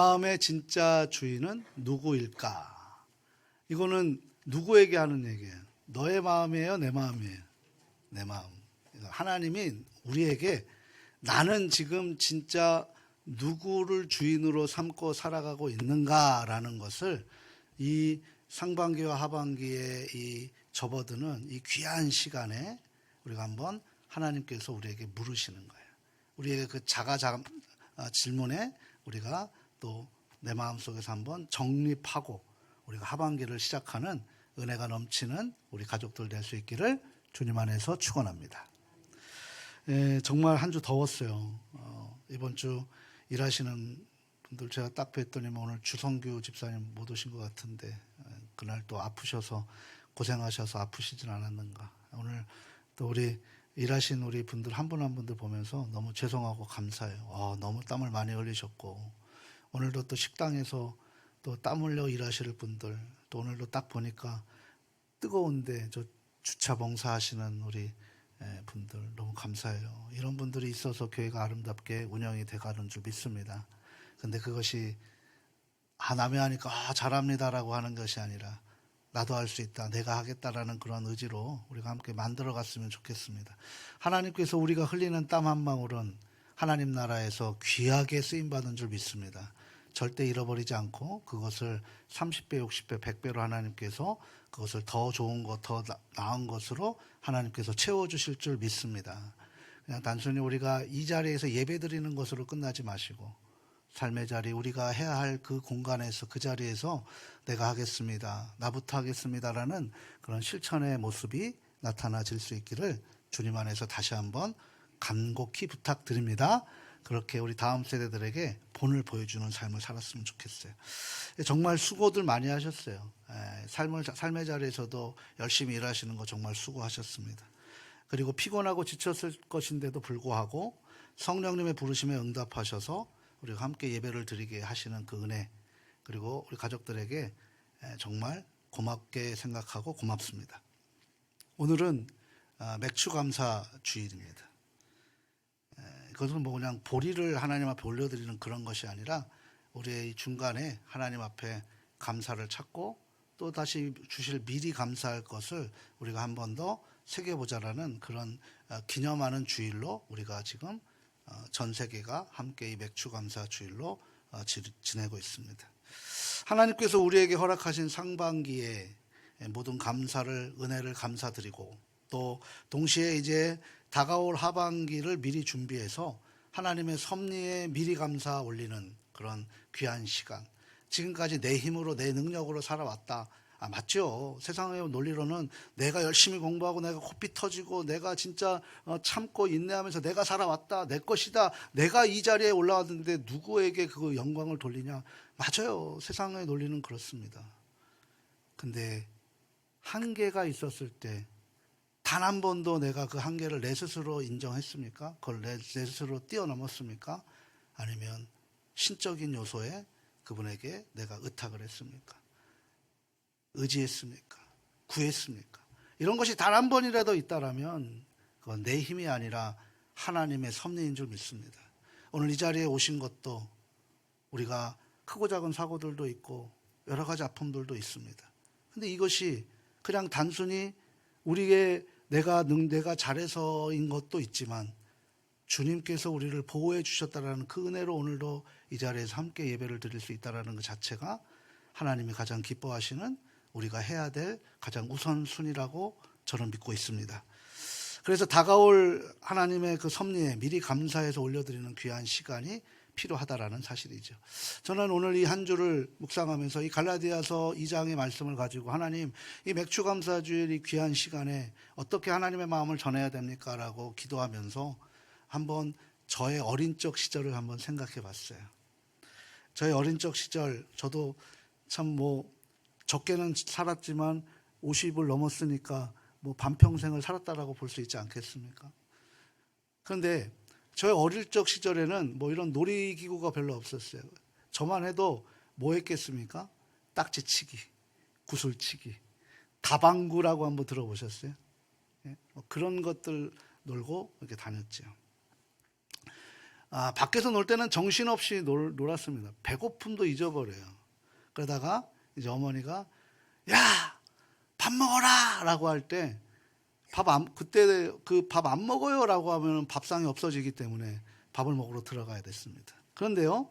마음의 진짜 주인은 누구일까? 이거는 누구에게 하는 얘기예요? 너의 마음이에요? 내 마음이에요? 내 마음. 하나님이 우리에게 나는 지금 진짜 누구를 주인으로 삼고 살아가고 있는가라는 것을 이 상반기와 하반기에 이 접어드는 이 귀한 시간에 우리가 한번 하나님께서 우리에게 물으시는 거예요. 우리에게 그 질문에 우리가 또 내 마음속에서 한번 정립하고 우리가 하반기를 시작하는 은혜가 넘치는 우리 가족들 될 수 있기를 주님 안에서 축원합니다. 정말 한 주 더웠어요. 이번 주 일하시는 분들 제가 딱 뵀더니 오늘 주성규 집사님 못 오신 것 같은데 그날 또 아프셔서 고생하셔서 아프시진 않았는가. 오늘 또 우리 일하신 우리 분들 한 분 한 분들 보면서 너무 죄송하고 감사해요. 너무 땀을 많이 흘리셨고 오늘도 또 식당에서 또 땀 흘려 일하실 분들 또 오늘도 딱 보니까 뜨거운데 저 주차 봉사하시는 우리 분들 너무 감사해요. 이런 분들이 있어서 교회가 아름답게 운영이 돼가는 줄 믿습니다. 근데 그것이 남이 하니까 잘합니다라고 하는 것이 아니라 나도 할 수 있다, 내가 하겠다라는 그런 의지로 우리가 함께 만들어 갔으면 좋겠습니다. 하나님께서 우리가 흘리는 땀 한 방울은 하나님 나라에서 귀하게 쓰임받은 줄 믿습니다. 절대 잃어버리지 않고 그것을 30배, 60배, 100배로 하나님께서 그것을 더 좋은 것, 더 나은 것으로 하나님께서 채워주실 줄 믿습니다. 그냥 단순히 우리가 이 자리에서 예배드리는 것으로 끝나지 마시고 삶의 자리, 우리가 해야 할 그 공간에서 그 자리에서 내가 하겠습니다, 나부터 하겠습니다라는 그런 실천의 모습이 나타나질 수 있기를 주님 안에서 다시 한번 간곡히 부탁드립니다. 그렇게 우리 다음 세대들에게 본을 보여주는 삶을 살았으면 좋겠어요. 정말 수고들 많이 하셨어요. 삶의 자리에서도 열심히 일하시는 거 정말 수고하셨습니다. 그리고 피곤하고 지쳤을 것인데도 불구하고 성령님의 부르심에 응답하셔서 우리가 함께 예배를 드리게 하시는 그 은혜, 그리고 우리 가족들에게 정말 고맙게 생각하고 고맙습니다. 오늘은 맥추감사 주일입니다. 그것은 그냥 보리를 하나님 앞에 올려드리는 그런 것이 아니라 우리의 중간에 하나님 앞에 감사를 찾고 또 다시 주실 미리 감사할 것을 우리가 한 번 더 새겨보자라는 그런 기념하는 주일로 우리가 지금 전 세계가 함께 이 맥추감사 주일로 지내고 있습니다. 하나님께서 우리에게 허락하신 상반기에 모든 감사를, 은혜를 감사드리고 또 동시에 이제 다가올 하반기를 미리 준비해서 하나님의 섭리에 미리 감사 올리는 그런 귀한 시간. 지금까지 내 힘으로 내 능력으로 살아왔다. 맞죠. 세상의 논리로는 내가 열심히 공부하고 내가 코피 터지고 내가 진짜 참고 인내하면서 내가 살아왔다, 내 것이다, 내가 이 자리에 올라왔는데 누구에게 그 영광을 돌리냐. 맞아요. 세상의 논리는 그렇습니다. 근데 한계가 있었을 때 단 한 번도 내가 그 한계를 내 스스로 인정했습니까? 그걸 내 스스로 뛰어넘었습니까? 아니면 신적인 요소에 그분에게 내가 의탁을 했습니까? 의지했습니까? 구했습니까? 이런 것이 단 한 번이라도 있다라면 그건 내 힘이 아니라 하나님의 섭리인 줄 믿습니다. 오늘 이 자리에 오신 것도 우리가 크고 작은 사고들도 있고 여러 가지 아픔들도 있습니다. 근데 이것이 그냥 단순히 우리의 내가 잘해서인 것도 있지만 주님께서 우리를 보호해 주셨다라는 그 은혜로 오늘도 이 자리에서 함께 예배를 드릴 수 있다라는 것 자체가 하나님이 가장 기뻐하시는 우리가 해야 될 가장 우선순위라고 저는 믿고 있습니다. 그래서 다가올 하나님의 그 섭리에 미리 감사해서 올려드리는 귀한 시간이 필요하다라는 사실이죠. 저는 오늘 이 한 주를 묵상하면서 이 갈라디아서 2장의 말씀을 가지고 하나님, 이 맥추감사주일 이 귀한 시간에 어떻게 하나님의 마음을 전해야 됩니까? 라고 기도하면서 한번 저의 어린 적 시절을 한번 생각해 봤어요. 저의 어린 적 시절, 저도 참 적게는 살았지만 50을 넘었으니까 반평생을 살았다라고 볼 수 있지 않겠습니까? 그런데 저의 어릴 적 시절에는 이런 놀이기구가 별로 없었어요. 저만 해도 뭐 했겠습니까? 딱지치기, 구슬치기, 다방구라고 한번 들어보셨어요? 그런 것들 놀고 이렇게 다녔죠. 밖에서 놀 때는 정신없이 놀았습니다. 배고픔도 잊어버려요. 그러다가 이제 어머니가 야, 밥 먹어라! 라고 할 때 그때 그 밥 안 먹어요! 라고 하면 밥상이 없어지기 때문에 밥을 먹으러 들어가야 됐습니다. 그런데요,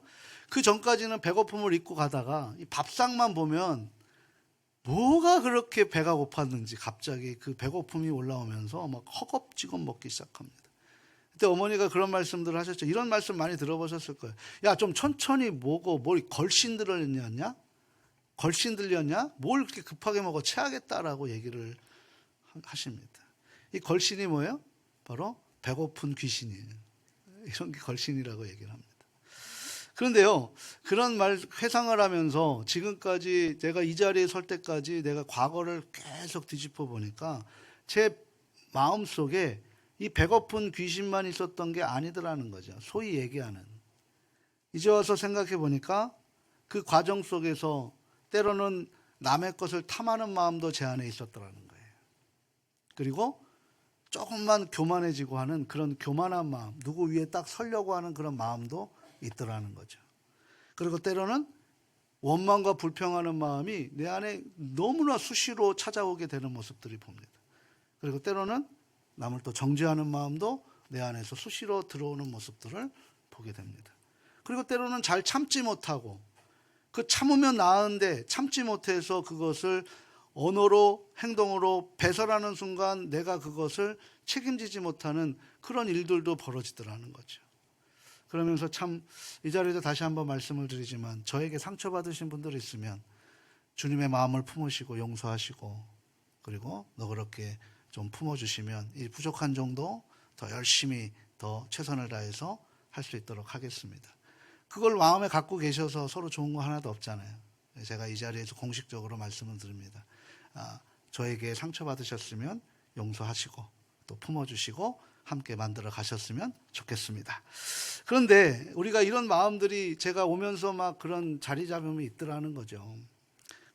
그 전까지는 배고픔을 잊고 가다가 이 밥상만 보면 뭐가 그렇게 배가 고팠는지 갑자기 그 배고픔이 올라오면서 막 허겁지겁 먹기 시작합니다. 그때 어머니가 그런 말씀들을 하셨죠. 이런 말씀 많이 들어보셨을 거예요. 야, 좀 천천히 먹어. 뭘 걸신 들렸냐? 걸신 들렸냐? 뭘 그렇게 급하게 먹어? 체하겠다라고 얘기를 하십니다. 이 걸신이 뭐예요? 바로 배고픈 귀신이에요. 이런 게 걸신이라고 얘기를 합니다. 그런데요, 그런 회상을 하면서 지금까지 내가 이 자리에 설 때까지 내가 과거를 계속 뒤집어 보니까 제 마음속에 이 배고픈 귀신만 있었던 게 아니더라는 거죠. 소위 얘기하는. 이제 와서 생각해 보니까 그 과정 속에서 때로는 남의 것을 탐하는 마음도 제 안에 있었더라는 거예요. 그리고 조금만 교만해지고 하는 그런 교만한 마음, 누구 위에 딱 서려고 하는 그런 마음도 있더라는 거죠. 그리고 때로는 원망과 불평하는 마음이 내 안에 너무나 수시로 찾아오게 되는 모습들이 봅니다. 그리고 때로는 남을 또 정죄하는 마음도 내 안에서 수시로 들어오는 모습들을 보게 됩니다. 그리고 때로는 잘 참지 못하고 그 참으면 나은데 참지 못해서 그것을 언어로 행동으로 배설하는 순간 내가 그것을 책임지지 못하는 그런 일들도 벌어지더라는 거죠. 그러면서 참 이 자리에서 다시 한번 말씀을 드리지만 저에게 상처받으신 분들이 있으면 주님의 마음을 품으시고 용서하시고 그리고 너그럽게 좀 품어주시면 이 부족한 정도 더 열심히 더 최선을 다해서 할 수 있도록 하겠습니다. 그걸 마음에 갖고 계셔서 서로 좋은 거 하나도 없잖아요. 제가 이 자리에서 공식적으로 말씀을 드립니다. 저에게 상처받으셨으면 용서하시고 또 품어주시고 함께 만들어 가셨으면 좋겠습니다. 그런데 우리가 이런 마음들이 제가 오면서 막 그런 자리 잡음이 있더라는 거죠.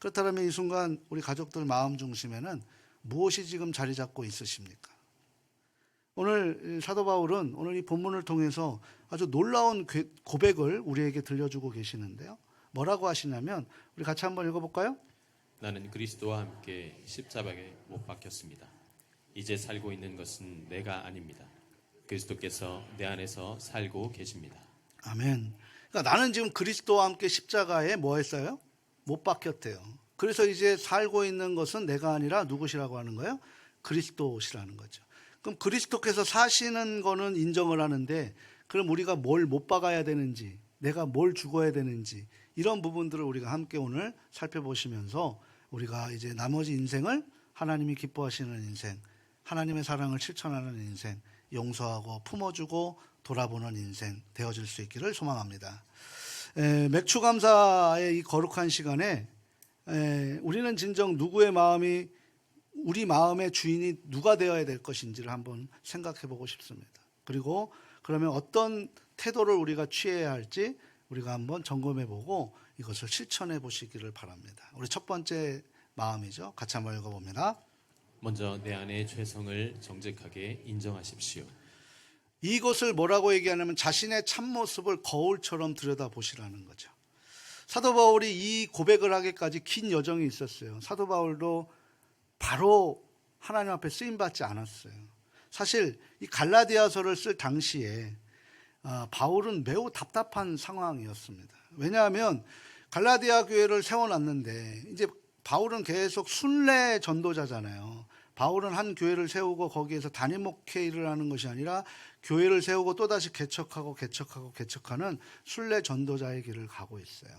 그렇다면 이 순간 우리 가족들 마음 중심에는 무엇이 지금 자리 잡고 있으십니까? 오늘 사도 바울은 오늘 이 본문을 통해서 아주 놀라운 고백을 우리에게 들려주고 계시는데요. 뭐라고 하시냐면 우리 같이 한번 읽어볼까요? 나는 그리스도와 함께 십자가에 못 박혔습니다. 이제 살고 있는 것은 내가 아닙니다. 그리스도께서 내 안에서 살고 계십니다. 아멘. 그러니까 나는 지금 그리스도와 함께 십자가에 뭐 했어요? 못 박혔대요. 그래서 이제 살고 있는 것은 내가 아니라 누구시라고 하는 거예요? 그리스도시라는 거죠. 그럼 그리스도께서 사시는 거는 인정을 하는데 그럼 우리가 뭘 못 박아야 되는지 내가 뭘 죽어야 되는지 이런 부분들을 우리가 함께 오늘 살펴보시면서 우리가 이제 나머지 인생을 하나님이 기뻐하시는 인생, 하나님의 사랑을 실천하는 인생, 용서하고 품어주고 돌아보는 인생 되어질 수 있기를 소망합니다. 맥추감사의 이 거룩한 시간에 우리는 진정 누구의 마음이 우리 마음의 주인이 누가 되어야 될 것인지를 한번 생각해 보고 싶습니다. 그리고 그러면 어떤 태도를 우리가 취해야 할지 우리가 한번 점검해 보고 이것을 실천해 보시기를 바랍니다. 우리 첫 번째 마음이죠. 같이 한번 읽어봅니다. 먼저 내 안의 죄성을 정직하게 인정하십시오. 이것을 뭐라고 얘기하냐면 자신의 참모습을 거울처럼 들여다보시라는 거죠. 사도 바울이 이 고백을 하기까지 긴 여정이 있었어요. 사도 바울도 바로 하나님 앞에 쓰임받지 않았어요. 사실 이 갈라디아서를 쓸 당시에 바울은 매우 답답한 상황이었습니다. 왜냐하면 갈라디아 교회를 세워놨는데 이제 바울은 계속 순례 전도자잖아요. 바울은 한 교회를 세우고 거기에서 단임 목회를 하는 것이 아니라 교회를 세우고 또다시 개척하는 순례 전도자의 길을 가고 있어요.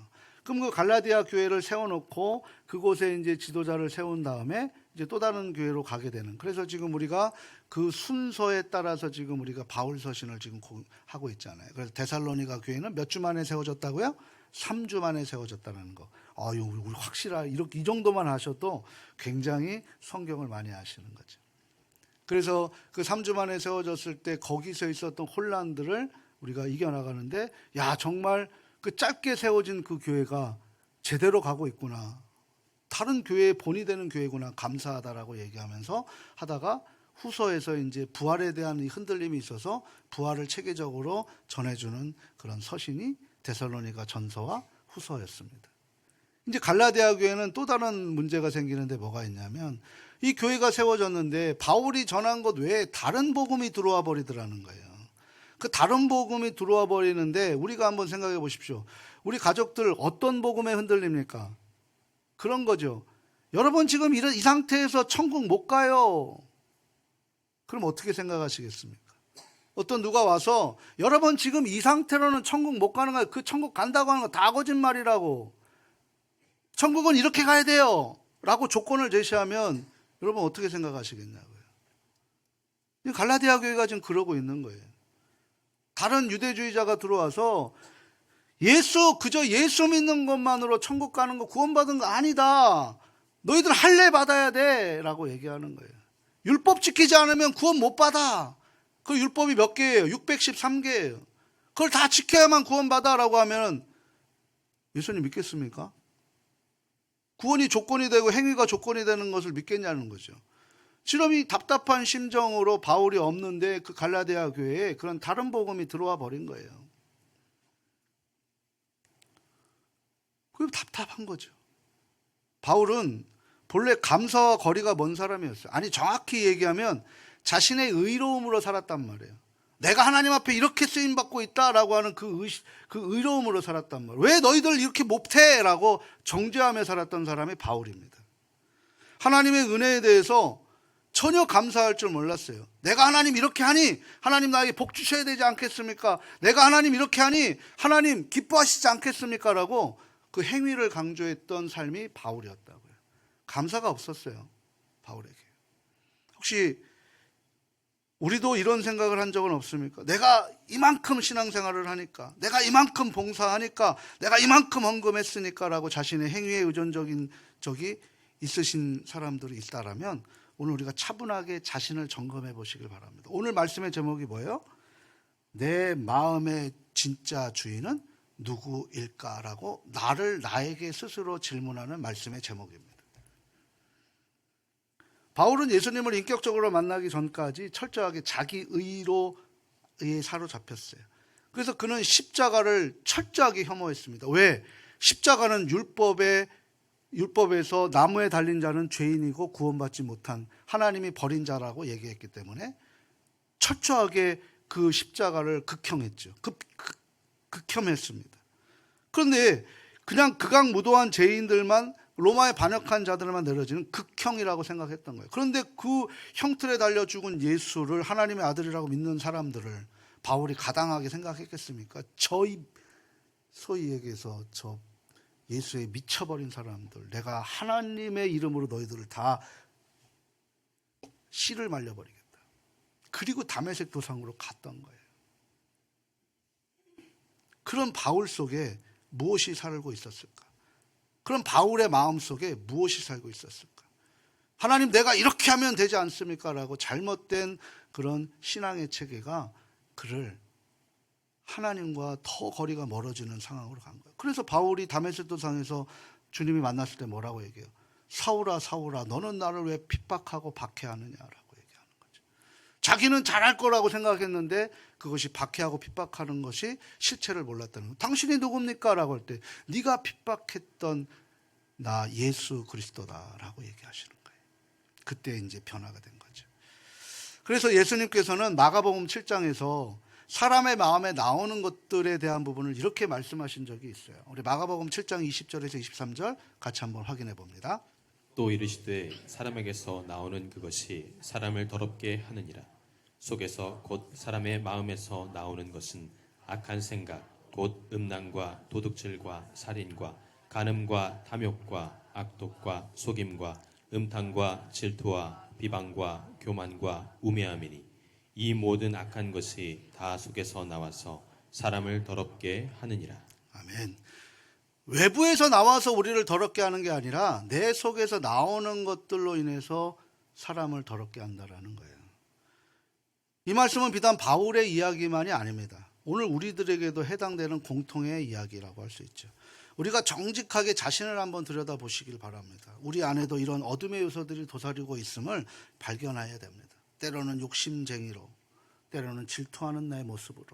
그럼 그 갈라디아 교회를 세워놓고 그곳에 이제 지도자를 세운 다음에 이제 또 다른 교회로 가게 되는. 그래서 지금 우리가 그 순서에 따라서 지금 우리가 바울 서신을 지금 하고 있잖아요. 그래서 데살로니가 교회는 몇 주 만에 세워졌다고요? 3주 만에 세워졌다는 거. 우리 확실하 이렇게 이 정도만 하셔도 굉장히 성경을 많이 아시는 거죠. 그래서 그 3주 만에 세워졌을 때 거기서 있었던 혼란들을 우리가 이겨나가는데 정말 그 짧게 세워진 그 교회가 제대로 가고 있구나. 다른 교회의 본이 되는 교회구나. 감사하다라고 얘기하면서 하다가 후서에서 이제 부활에 대한 이 흔들림이 있어서 부활을 체계적으로 전해주는 그런 서신이 데살로니가 전서와 후서였습니다. 이제 갈라디아 교회는 또 다른 문제가 생기는데 뭐가 있냐면 이 교회가 세워졌는데 바울이 전한 것 외에 다른 복음이 들어와 버리더라는 거예요. 그 다른 복음이 들어와 버리는데 우리가 한번 생각해 보십시오. 우리 가족들 어떤 복음에 흔들립니까? 그런 거죠. 여러분 지금 이 상태에서 천국 못 가요. 그럼 어떻게 생각하시겠습니까? 어떤 누가 와서 여러분 지금 이 상태로는 천국 못 가는 거예요. 그 천국 간다고 하는 거 다 거짓말이라고. 천국은 이렇게 가야 돼요. 라고 조건을 제시하면 여러분 어떻게 생각하시겠냐고요. 갈라디아 교회가 지금 그러고 있는 거예요. 다른 유대주의자가 들어와서 그저 예수 믿는 것만으로 천국 가는 거 구원받은 거 아니다. 너희들 할례 받아야 돼. 라고 얘기하는 거예요. 율법 지키지 않으면 구원 못 받아. 그 율법이 몇 개예요? 613개예요. 그걸 다 지켜야만 구원받아. 라고 하면 예수님 믿겠습니까? 구원이 조건이 되고 행위가 조건이 되는 것을 믿겠냐는 거죠. 지금 이 답답한 심정으로 바울이 없는데 그 갈라디아 교회에 그런 다른 복음이 들어와 버린 거예요. 그게 답답한 거죠. 바울은 본래 감사와 거리가 먼 사람이었어요. 아니 정확히 얘기하면 자신의 의로움으로 살았단 말이에요. 내가 하나님 앞에 이렇게 쓰임받고 있다라고 하는 그 의로움으로 살았단 말이에요. 왜 너희들 이렇게 못해? 라고 정죄하며 살았던 사람이 바울입니다. 하나님의 은혜에 대해서 전혀 감사할 줄 몰랐어요. 내가 하나님 이렇게 하니 하나님 나에게 복 주셔야 되지 않겠습니까? 내가 하나님 이렇게 하니 하나님 기뻐하시지 않겠습니까? 라고 그 행위를 강조했던 삶이 바울이었다고요. 감사가 없었어요. 바울에게. 혹시 우리도 이런 생각을 한 적은 없습니까? 내가 이만큼 신앙생활을 하니까, 내가 이만큼 봉사하니까, 내가 이만큼 헌금했으니까 라고 자신의 행위에 의존적인 적이 있으신 사람들이 있다라면 오늘 우리가 차분하게 자신을 점검해 보시길 바랍니다. 오늘 말씀의 제목이 뭐예요? 내 마음의 진짜 주인은 누구일까라고 나에게 스스로 질문하는 말씀의 제목입니다. 바울은 예수님을 인격적으로 만나기 전까지 철저하게 자기 의에 사로잡혔어요. 그래서 그는 십자가를 철저하게 혐오했습니다. 왜? 십자가는 율법에서 나무에 달린 자는 죄인이고 구원받지 못한 하나님이 버린 자라고 얘기했기 때문에 철저하게 그 십자가를 극형했죠. 극혐했습니다. 그런데 그냥 극악무도한 죄인들만 로마에 반역한 자들만 내려지는 극형이라고 생각했던 거예요. 그런데 그 형틀에 달려 죽은 예수를 하나님의 아들이라고 믿는 사람들을 바울이 가당하게 생각했겠습니까? 소위 얘기해서 저 예수에 미쳐버린 사람들, 내가 하나님의 이름으로 너희들을 다 씨를 말려버리겠다. 그리고 다메섹 도상으로 갔던 거예요. 그런 바울 속에 무엇이 살고 있었을까? 그럼 바울의 마음속에 무엇이 살고 있었을까? 하나님 내가 이렇게 하면 되지 않습니까? 라고 잘못된 그런 신앙의 체계가 그를 하나님과 더 거리가 멀어지는 상황으로 간 거예요. 그래서 바울이 다메섹 도상에서 주님이 만났을 때 뭐라고 얘기해요? 사울아 사울아 너는 나를 왜 핍박하고 박해하느냐라고 얘기하는 거죠. 자기는 잘할 거라고 생각했는데 그것이 박해하고 핍박하는 것이 실체를 몰랐다는 거예요. 당신이 누굽니까? 라고 할 때 네가 핍박했던 나 예수 그리스도다라고 얘기하시는 거예요. 그때 이제 변화가 된 거죠. 그래서 예수님께서는 마가복음 7장에서 사람의 마음에 나오는 것들에 대한 부분을 이렇게 말씀하신 적이 있어요. 우리 마가복음 7장 20절에서 23절 같이 한번 확인해 봅니다. 또 이르시되 사람에게서 나오는 그것이 사람을 더럽게 하느니라. 속에서 곧 사람의 마음에서 나오는 것은 악한 생각 곧 음란과 도둑질과 살인과 간음과 탐욕과 악독과 속임과 음탕과 질투와 비방과 교만과 우매함이니 이 모든 악한 것이 다 속에서 나와서 사람을 더럽게 하느니라. 아멘. 외부에서 나와서 우리를 더럽게 하는 게 아니라 내 속에서 나오는 것들로 인해서 사람을 더럽게 한다라는 거예요. 이 말씀은 비단 바울의 이야기만이 아닙니다. 오늘 우리들에게도 해당되는 공통의 이야기라고 할 수 있죠. 우리가 정직하게 자신을 한번 들여다보시길 바랍니다. 우리 안에도 이런 어둠의 요소들이 도사리고 있음을 발견해야 됩니다. 때로는 욕심쟁이로, 때로는 질투하는 내 모습으로,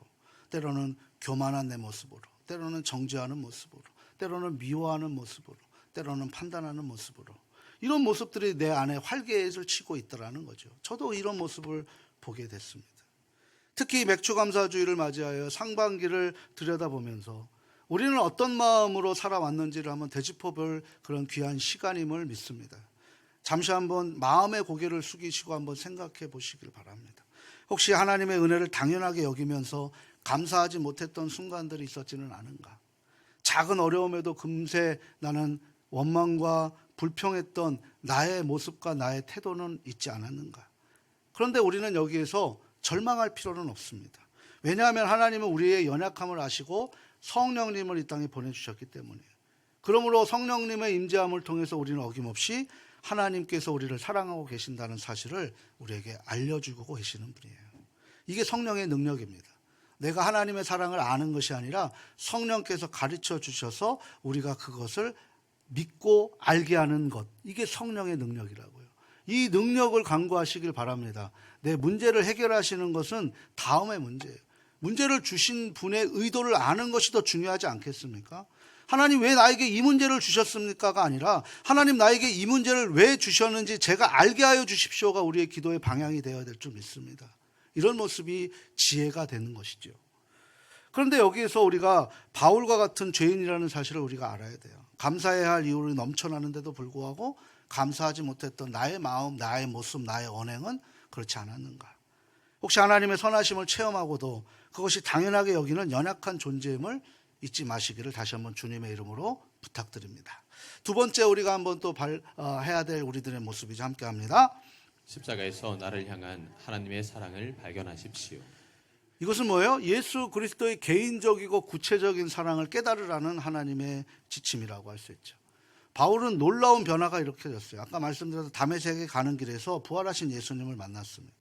때로는 교만한 내 모습으로, 때로는 정죄하는 모습으로, 때로는 미워하는 모습으로, 때로는 판단하는 모습으로, 이런 모습들이 내 안에 활개를 치고 있더라는 거죠. 저도 이런 모습을 보게 됐습니다. 특히 맥주감사주의를 맞이하여 상반기를 들여다보면서 우리는 어떤 마음으로 살아왔는지를 한번 되짚어볼 그런 귀한 시간임을 믿습니다. 잠시 한번 마음의 고개를 숙이시고 한번 생각해 보시길 바랍니다. 혹시 하나님의 은혜를 당연하게 여기면서 감사하지 못했던 순간들이 있었지는 않은가? 작은 어려움에도 금세 나는 원망과 불평했던 나의 모습과 나의 태도는 있지 않았는가? 그런데 우리는 여기에서 절망할 필요는 없습니다. 왜냐하면 하나님은 우리의 연약함을 아시고 성령님을 이 땅에 보내주셨기 때문이에요. 그러므로 성령님의 임재함을 통해서 우리는 어김없이 하나님께서 우리를 사랑하고 계신다는 사실을 우리에게 알려주고 계시는 분이에요. 이게 성령의 능력입니다. 내가 하나님의 사랑을 아는 것이 아니라 성령께서 가르쳐 주셔서 우리가 그것을 믿고 알게 하는 것, 이게 성령의 능력이라고요. 이 능력을 간구하시길 바랍니다. 내 문제를 해결하시는 것은 다음의 문제예요. 문제를 주신 분의 의도를 아는 것이 더 중요하지 않겠습니까? 하나님 왜 나에게 이 문제를 주셨습니까가 아니라 하나님 나에게 이 문제를 왜 주셨는지 제가 알게 하여 주십시오가 우리의 기도의 방향이 되어야 될 줄 믿습니다. 이런 모습이 지혜가 되는 것이죠. 그런데 여기에서 우리가 바울과 같은 죄인이라는 사실을 우리가 알아야 돼요. 감사해야 할 이유를 넘쳐나는데도 불구하고 감사하지 못했던 나의 마음, 나의 모습, 나의 언행은 그렇지 않았는가? 혹시 하나님의 선하심을 체험하고도 그것이 당연하게 여기는 연약한 존재임을 잊지 마시기를 다시 한번 주님의 이름으로 부탁드립니다. 두 번째 우리가 한번 또 해야 될 우리들의 모습이죠. 함께 합니다. 십자가에서 나를 향한 하나님의 사랑을 발견하십시오. 이것은 뭐예요? 예수 그리스도의 개인적이고 구체적인 사랑을 깨달으라는 하나님의 지침이라고 할 수 있죠. 바울은 놀라운 변화가 일으켜졌어요. 아까 말씀드렸던 다메섹에 가는 길에서 부활하신 예수님을 만났습니다.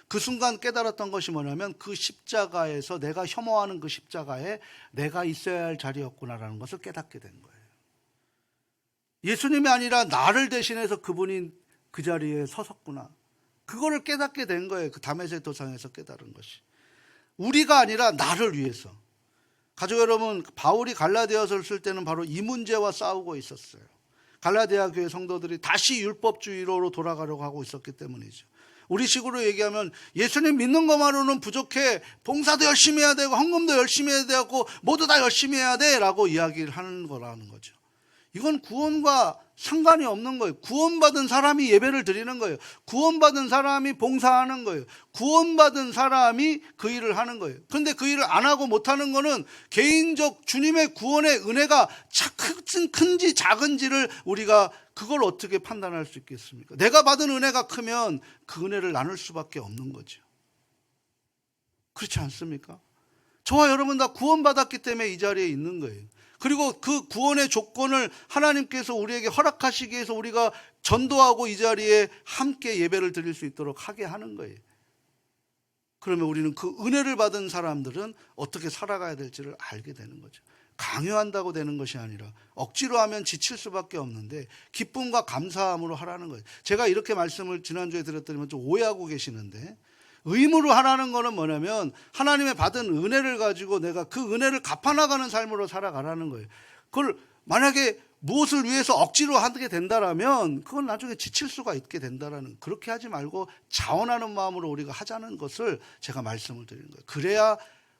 그 순간 깨달았던 것이 뭐냐면 그 십자가에서 내가 혐오하는 그 십자가에 내가 있어야 할 자리였구나라는 것을 깨닫게 된 거예요. 예수님이 아니라 나를 대신해서 그분이 그 자리에 서섰구나. 그거를 깨닫게 된 거예요. 그 다메섹 도상에서 깨달은 것이. 우리가 아니라 나를 위해서. 가족 여러분, 바울이 갈라디아서를 쓸 때는 바로 이 문제와 싸우고 있었어요. 갈라디아 교회 성도들이 다시 율법주의로 돌아가려고 하고 있었기 때문이죠. 우리 식으로 얘기하면 예수님 믿는 것만으로는 부족해. 봉사도 열심히 해야 되고 헌금도 열심히 해야 되고 모두 다 열심히 해야 돼 라고 이야기를 하는 거라는 거죠. 이건 구원과 상관이 없는 거예요. 구원받은 사람이 예배를 드리는 거예요. 구원받은 사람이 봉사하는 거예요. 구원받은 사람이 그 일을 하는 거예요. 그런데 그 일을 안 하고 못하는 거는 개인적 주님의 구원의 은혜가 큰지 작은지를 우리가 그걸 어떻게 판단할 수 있겠습니까? 내가 받은 은혜가 크면 그 은혜를 나눌 수밖에 없는 거죠. 그렇지 않습니까? 저와 여러분 다 구원받았기 때문에 이 자리에 있는 거예요. 그리고 그 구원의 조건을 하나님께서 우리에게 허락하시기 위해서 우리가 전도하고 이 자리에 함께 예배를 드릴 수 있도록 하게 하는 거예요. 그러면 우리는 그 은혜를 받은 사람들은 어떻게 살아가야 될지를 알게 되는 거죠. 강요한다고 되는 것이 아니라 억지로 하면 지칠 수밖에 없는데 기쁨과 감사함으로 하라는 거예요. 제가 이렇게 말씀을 지난주에 드렸더니 좀 오해하고 계시는데 의무로 하라는 거는 뭐냐면 하나님의 받은 은혜를 가지고 내가 그 은혜를 갚아나가는 삶으로 살아가라는 거예요. 그걸 만약에 무엇을 위해서 억지로 하게 된다라면 그건 나중에 지칠 수가 있게 된다라는, 그렇게 하지 말고 자원하는 마음으로 우리가 하자는 것을 제가 말씀을 드리는 거예요. 그래야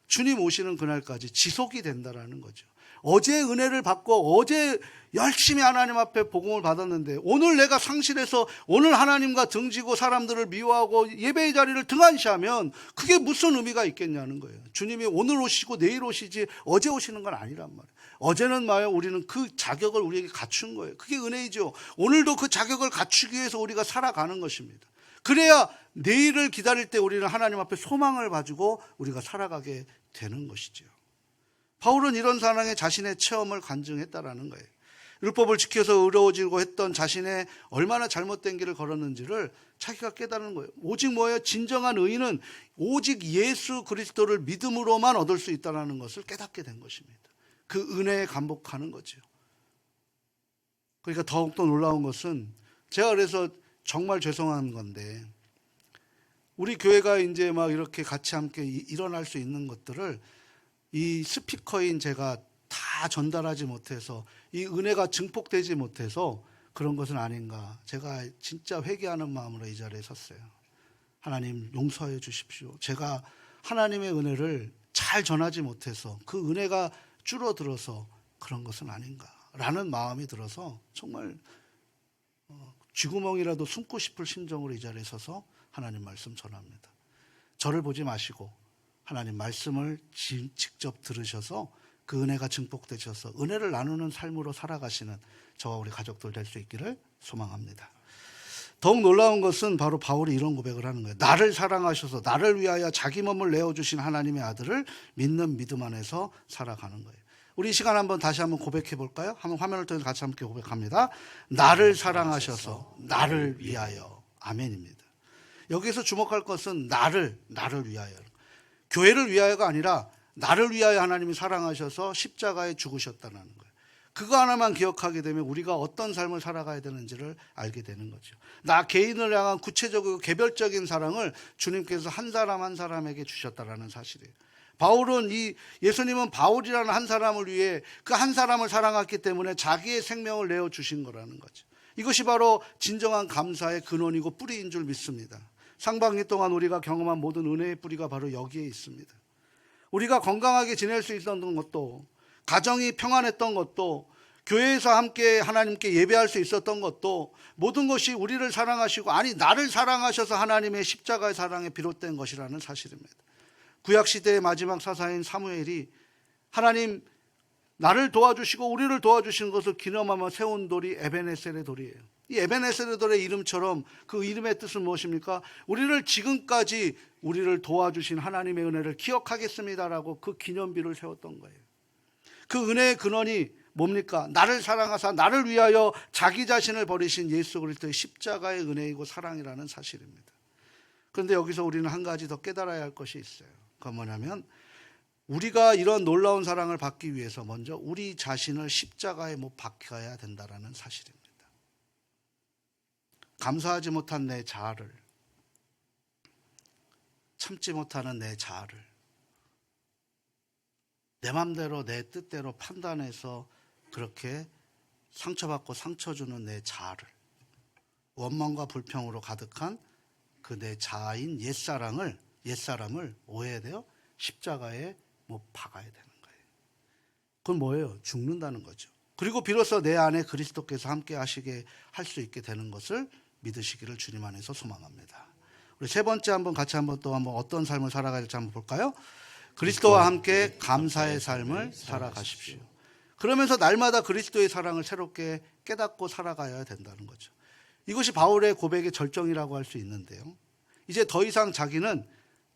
주님 오시는 그날까지 지속이 된다라는 거죠. 어제 은혜를 받고 어제 열심히 하나님 앞에 복음을 받았는데 오늘 내가 상실해서 오늘 하나님과 등지고 사람들을 미워하고 예배의 자리를 등한시하면 그게 무슨 의미가 있겠냐는 거예요. 주님이 오늘 오시고 내일 오시지 어제 오시는 건 아니란 말이에요. 어제는 말이에요. 우리는 그 자격을 우리에게 갖춘 거예요. 그게 은혜이죠. 오늘도 그 자격을 갖추기 위해서 우리가 살아가는 것입니다. 그래야 내일을 기다릴 때 우리는 하나님 앞에 소망을 가지고 우리가 살아가게 되는 것이죠. 바울은 이런 사랑에 자신의 체험을 간증했다라는 거예요. 율법을 지켜서 의로워지고 했던 자신의 얼마나 잘못된 길을 걸었는지를 자기가 깨달은 거예요. 오직 뭐예요? 진정한 의인은 오직 예수 그리스도를 믿음으로만 얻을 수 있다는 것을 깨닫게 된 것입니다. 그 은혜에 감복하는 거죠. 그러니까 더욱더 놀라운 것은 제가 그래서 정말 죄송한 건데 우리 교회가 이제 막 이렇게 같이 함께 일어날 수 있는 것들을 이 스피커인 제가 다 전달하지 못해서 이 은혜가 증폭되지 못해서 그런 것은 아닌가. 제가 진짜 회개하는 마음으로 이 자리에 섰어요. 하나님 용서해 주십시오. 제가 하나님의 은혜를 잘 전하지 못해서 그 은혜가 줄어들어서 그런 것은 아닌가라는 마음이 들어서 정말 쥐구멍이라도 숨고 싶을 심정으로 이 자리에 서서 하나님 말씀 전합니다. 저를 보지 마시고 하나님 말씀을 직접 들으셔서 그 은혜가 증폭되셔서 은혜를 나누는 삶으로 살아가시는 저와 우리 가족들 될 수 있기를 소망합니다. 더욱 놀라운 것은 바로 바울이 이런 고백을 하는 거예요. 나를 사랑하셔서 나를 위하여 자기 몸을 내어주신 하나님의 아들을 믿는 믿음 안에서 살아가는 거예요. 우리 이 시간 다시 한번 고백해 볼까요? 한번 화면을 통해서 같이 함께 고백합니다. 나를 사랑하셔서 나를 위하여. 아멘입니다. 여기서 주목할 것은 나를 위하여. 교회를 위하여가 아니라 나를 위하여 하나님이 사랑하셔서 십자가에 죽으셨다는 거예요. 그거 하나만 기억하게 되면 우리가 어떤 삶을 살아가야 되는지를 알게 되는 거죠. 나 개인을 향한 구체적이고 개별적인 사랑을 주님께서 한 사람 한 사람에게 주셨다는 사실이에요. 예수님은 바울이라는 한 사람을 위해 그 한 사람을 사랑했기 때문에 자기의 생명을 내어주신 거라는 거죠. 이것이 바로 진정한 감사의 근원이고 뿌리인 줄 믿습니다. 상반기 동안 우리가 경험한 모든 은혜의 뿌리가 바로 여기에 있습니다. 우리가 건강하게 지낼 수 있었던 것도, 가정이 평안했던 것도, 교회에서 함께 하나님께 예배할 수 있었던 것도 모든 것이 우리를 사랑하시고, 아니 나를 사랑하셔서 하나님의 십자가의 사랑에 비롯된 것이라는 사실입니다. 구약시대의 마지막 사사인 사무엘이 하나님 나를 도와주시고 우리를 도와주신 것을 기념하며 세운 돌이 에베네셀의 돌이에요. 이 에베네셀의 돌의 이름처럼 그 이름의 뜻은 무엇입니까? 우리를 지금까지 우리를 도와주신 하나님의 은혜를 기억하겠습니다라고 그 기념비를 세웠던 거예요. 그 은혜의 근원이 뭡니까? 나를 사랑하사 나를 위하여 자기 자신을 버리신 예수 그리스도의 십자가의 은혜이고 사랑이라는 사실입니다. 그런데 여기서 우리는 한 가지 더 깨달아야 할 것이 있어요. 그건 뭐냐면 우리가 이런 놀라운 사랑을 받기 위해서 먼저 우리 자신을 십자가에 못 박혀야 된다는 사실입니다. 감사하지 못한 내 자아를, 참지 못하는 내 자아를, 내 맘대로 내 뜻대로 판단해서 그렇게 상처받고 상처 주는 내 자아를, 원망과 불평으로 가득한 그 내 자아인 옛사람을 오해해야 돼요. 십자가에 못 박아야 되는 거예요. 그건 뭐예요? 죽는다는 거죠. 그리고 비로소 내 안에 그리스도께서 함께 하시게 할 수 있게 되는 것을 믿으시기를 주님 안에서 소망합니다. 우리 세 번째 같이 또 어떤 삶을 살아가야 될지 한번 볼까요? 그리스도와 함께 감사의 삶을 살아가십시오. 그러면서 날마다 그리스도의 사랑을 새롭게 깨닫고 살아가야 된다는 거죠. 이것이 바울의 고백의 절정이라고 할 수 있는데요. 이제 더 이상 자기는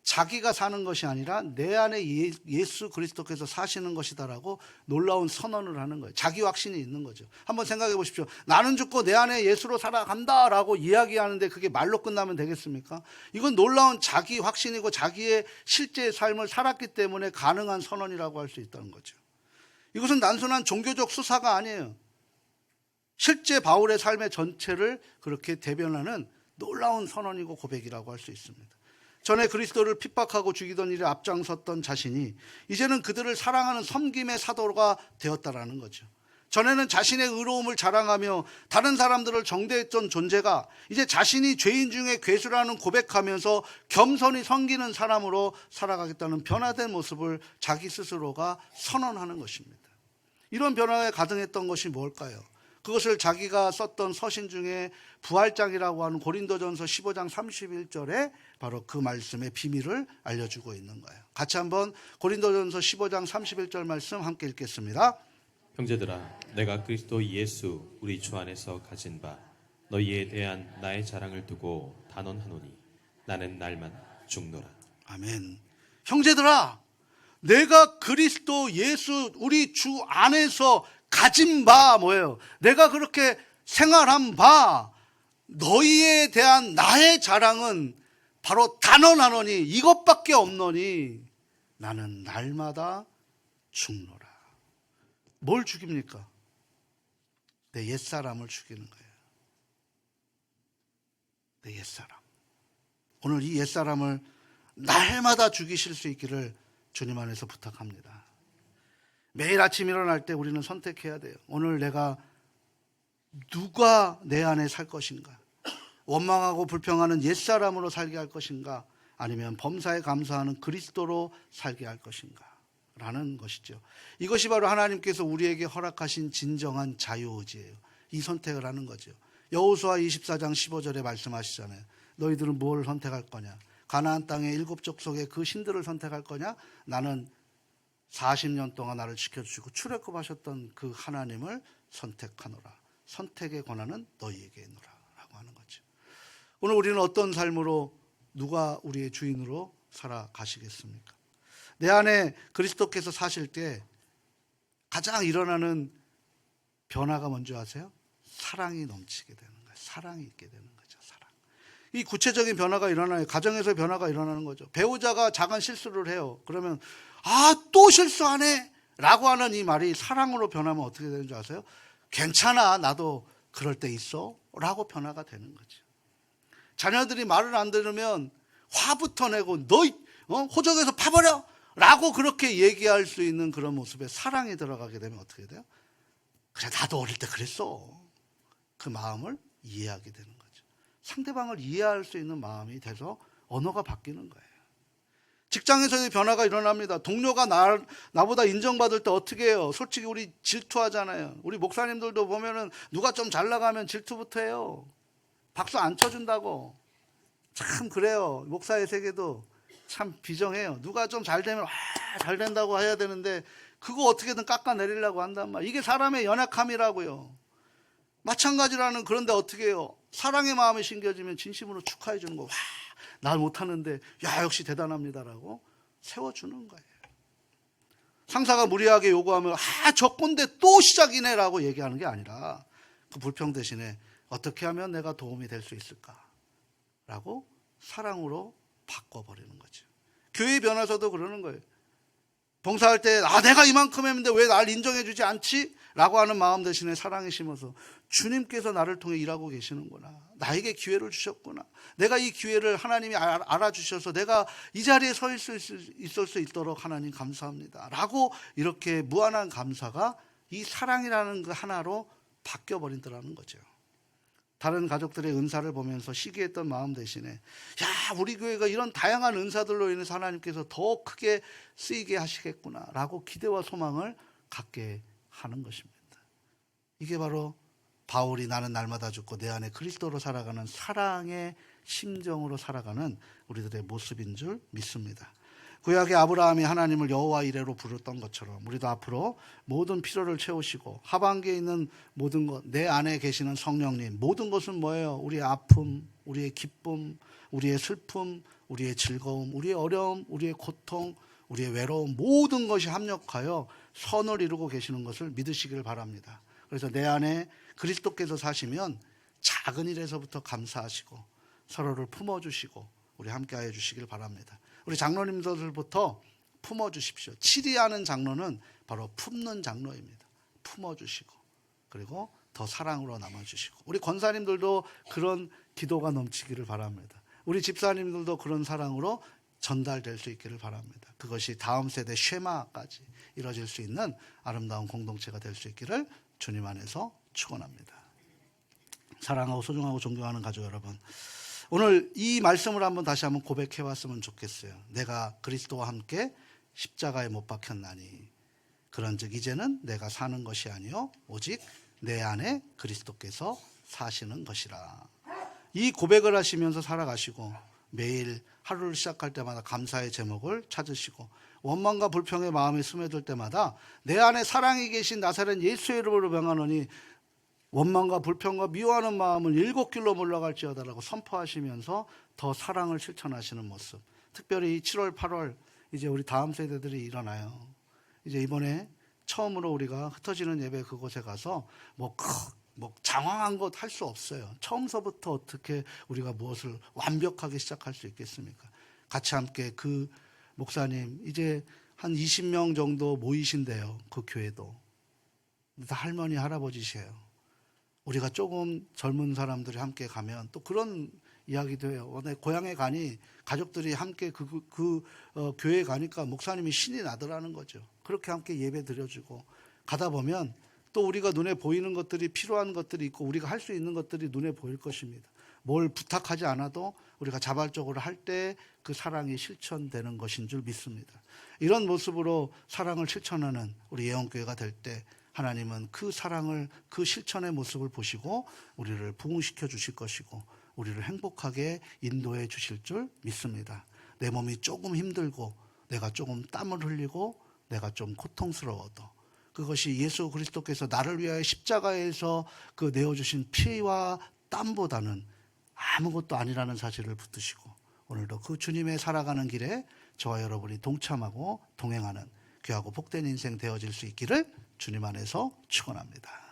자기가 사는 것이 아니라 내 안에 예수 그리스도께서 사시는 것이다라고 놀라운 선언을 하는 거예요. 자기 확신이 있는 거죠. 한번 생각해 보십시오. 나는 죽고 내 안에 예수로 살아간다라고 이야기하는데 그게 말로 끝나면 되겠습니까? 이건 놀라운 자기 확신이고 자기의 실제 삶을 살았기 때문에 가능한 선언이라고 할 수 있다는 거죠. 이것은 단순한 종교적 수사가 아니에요. 실제 바울의 삶의 전체를 그렇게 대변하는 놀라운 선언이고 고백이라고 할 수 있습니다. 전에 그리스도를 핍박하고 죽이던 일에 앞장섰던 자신이 이제는 그들을 사랑하는 섬김의 사도가 되었다라는 거죠. 전에는 자신의 의로움을 자랑하며 다른 사람들을 정죄했던 존재가 이제 자신이 죄인 중에 괴수라는 고백하면서 겸손히 섬기는 사람으로 살아가겠다는 변화된 모습을 자기 스스로가 선언하는 것입니다. 이런 변화에 가등했던 것이 뭘까요? 그것을 자기가 썼던 서신 중에 부활장이라고 하는 고린도전서 15장 31절에 바로 그 말씀의 비밀을 알려주고 있는 거예요. 같이 한번 고린도전서 15장 31절 말씀 함께 읽겠습니다. 형제들아, 내가 그리스도 예수 우리 주 안에서 가진 바 너희에 대한 나의 자랑을 두고 단언하노니 나는 날만 죽노라. 아멘. 형제들아, 내가 그리스도 예수 우리 주 안에서 가진 바 뭐예요? 내가 그렇게 생활한 바 너희에 대한 나의 자랑은 바로 단언하노니 이것밖에 없노니 나는 날마다 죽노라. 뭘 죽입니까? 내 옛사람을 죽이는 거예요. 내 옛사람. 오늘 이 옛사람을 날마다 죽이실 수 있기를 주님 안에서 부탁합니다. 매일 아침 일어날 때 우리는 선택해야 돼요. 오늘 내가 누가 내 안에 살 것인가? 원망하고 불평하는 옛사람으로 살게 할 것인가? 아니면 범사에 감사하는 그리스도로 살게 할 것인가? 라는 것이죠. 이것이 바로 하나님께서 우리에게 허락하신 진정한 자유의지예요. 이 선택을 하는 거죠. 여호수아 24장 15절에 말씀하시잖아요. 너희들은 뭘 선택할 거냐? 가나안 땅의 7 족속의 그 신들을 선택할 거냐? 나는 40년 동안 나를 지켜주시고 출애굽하셨던 그 하나님을 선택하노라. 선택의 권한은 너희에게 있노라 라고 하는 거죠. 오늘 우리는 어떤 삶으로 누가 우리의 주인으로 살아가시겠습니까? 내 안에 그리스도께서 사실 때 가장 일어나는 변화가 뭔지 아세요? 사랑이 넘치게 되는 거예요. 사랑이 있게 되는 거죠. 사랑. 이 구체적인 변화가 일어나요. 가정에서 변화가 일어나는 거죠. 배우자가 작은 실수를 해요. 그러면 또 실수하네 라고 하는 이 말이 사랑으로 변하면 어떻게 되는 줄 아세요? 괜찮아, 나도 그럴 때 있어 라고 변화가 되는 거죠. 자녀들이 말을 안 들으면 화부터 내고 너 호적에서 파버려 라고 그렇게 얘기할 수 있는 그런 모습에 사랑이 들어가게 되면 어떻게 돼요? 그래, 나도 어릴 때 그랬어. 그 마음을 이해하게 되는 거죠. 상대방을 이해할 수 있는 마음이 돼서 언어가 바뀌는 거예요. 직장에서의 변화가 일어납니다. 동료가 나보다 인정받을 때 어떻게 해요? 솔직히 우리 질투하잖아요. 우리 목사님들도 보면은 누가 좀 잘 나가면 질투부터 해요. 박수 안 쳐준다고. 참 그래요. 목사의 세계도 참 비정해요. 누가 좀 잘 되면 잘 된다고 해야 되는데 그거 어떻게든 깎아내리려고 한단 말이에요. 이게 사람의 연약함이라고요. 마찬가지라는. 그런데 어떻게 해요? 사랑의 마음이 심겨지면 진심으로 축하해 주는 거. 날 못하는데 야 역시 대단합니다라고 세워주는 거예요. 상사가 무리하게 요구하면 저 꼰대 또 시작이네 라고 얘기하는 게 아니라 그 불평 대신에 어떻게 하면 내가 도움이 될 수 있을까 라고 사랑으로 바꿔버리는 거죠. 교회 변화서도 그러는 거예요. 봉사할 때 내가 이만큼 했는데 왜 날 인정해 주지 않지? 라고 하는 마음 대신에 사랑이 심어서 주님께서 나를 통해 일하고 계시는구나. 나에게 기회를 주셨구나. 내가 이 기회를 하나님이 알아주셔서 내가 이 자리에 서 있을 수 있도록 하나님 감사합니다. 라고 이렇게 무한한 감사가 이 사랑이라는 그 하나로 바뀌어버린다는 거죠. 다른 가족들의 은사를 보면서 시기했던 마음 대신에 우리 교회가 이런 다양한 은사들로 인해서 하나님께서 더 크게 쓰이게 하시겠구나 라고 기대와 소망을 갖게 하는 것입니다. 이게 바로 바울이 나는 날마다 죽고 내 안에 그리스도로 살아가는 사랑의 심정으로 살아가는 우리들의 모습인 줄 믿습니다. 구약의 아브라함이 하나님을 여호와 이레로 부르던 것처럼 우리도 앞으로 모든 필요를 채우시고 하반기에 있는 모든 것, 내 안에 계시는 성령님, 모든 것은 뭐예요? 우리의 아픔, 우리의 기쁨, 우리의 슬픔, 우리의 즐거움, 우리의 어려움, 우리의 고통, 우리의 외로움, 모든 것이 합력하여 선을 이루고 계시는 것을 믿으시길 바랍니다. 그래서 내 안에 그리스도께서 사시면 작은 일에서부터 감사하시고 서로를 품어주시고 우리 함께하여 주시길 바랍니다. 우리 장로님들부터 품어주십시오. 치리하는 장로는 바로 품는 장로입니다. 품어주시고 그리고 더 사랑으로 남아주시고 우리 권사님들도 그런 기도가 넘치기를 바랍니다. 우리 집사님들도 그런 사랑으로 전달될 수 있기를 바랍니다. 그것이 다음 세대 쉐마까지 이루어질 수 있는 아름다운 공동체가 될 수 있기를 주님 안에서 축원합니다. 사랑하고 소중하고 존경하는 가족 여러분, 오늘 이 말씀을 다시 한번 고백해 왔으면 좋겠어요. 내가 그리스도와 함께 십자가에 못 박혔나니 그런즉 이제는 내가 사는 것이 아니요 오직 내 안에 그리스도께서 사시는 것이라. 이 고백을 하시면서 살아가시고 매일 하루를 시작할 때마다 감사의 제목을 찾으시고 원망과 불평의 마음이 스며들 때마다 내 안에 사랑이 계신 나사렛 예수의 이름으로 명하노니 원망과 불평과 미워하는 마음은 7길로 물러갈지어다라고 선포하시면서 더 사랑을 실천하시는 모습. 특별히 7월, 8월 이제 우리 다음 세대들이 일어나요. 이제 이번에 처음으로 우리가 흩어지는 예배 그곳에 가서 뭐 장황한 것 할 수 없어요. 처음서부터 어떻게 우리가 무엇을 완벽하게 시작할 수 있겠습니까? 같이 함께 그 목사님 이제 한 20명 정도 모이신대요. 그 교회도. 다 할머니 할아버지시에요. 우리가 조금 젊은 사람들이 함께 가면 또 그런 이야기도 해요. 내 고향에 가니 가족들이 함께 교회에 가니까 목사님이 신이 나더라는 거죠. 그렇게 함께 예배 드려주고 가다 보면 또 우리가 눈에 보이는 것들이 필요한 것들이 있고 우리가 할 수 있는 것들이 눈에 보일 것입니다. 뭘 부탁하지 않아도 우리가 자발적으로 할 때 그 사랑이 실천되는 것인 줄 믿습니다. 이런 모습으로 사랑을 실천하는 우리 예언교회가 될 때 하나님은 그 사랑을 그 실천의 모습을 보시고 우리를 부흥시켜 주실 것이고 우리를 행복하게 인도해 주실 줄 믿습니다. 내 몸이 조금 힘들고 내가 조금 땀을 흘리고 내가 좀 고통스러워도 그것이 예수 그리스도께서 나를 위하여 십자가에서 그 내어주신 피와 땀보다는 아무것도 아니라는 사실을 붙드시고 오늘도 그 주님의 살아가는 길에 저와 여러분이 동참하고 동행하는 귀하고 복된 인생 되어질 수 있기를 주님 안에서 축원합니다.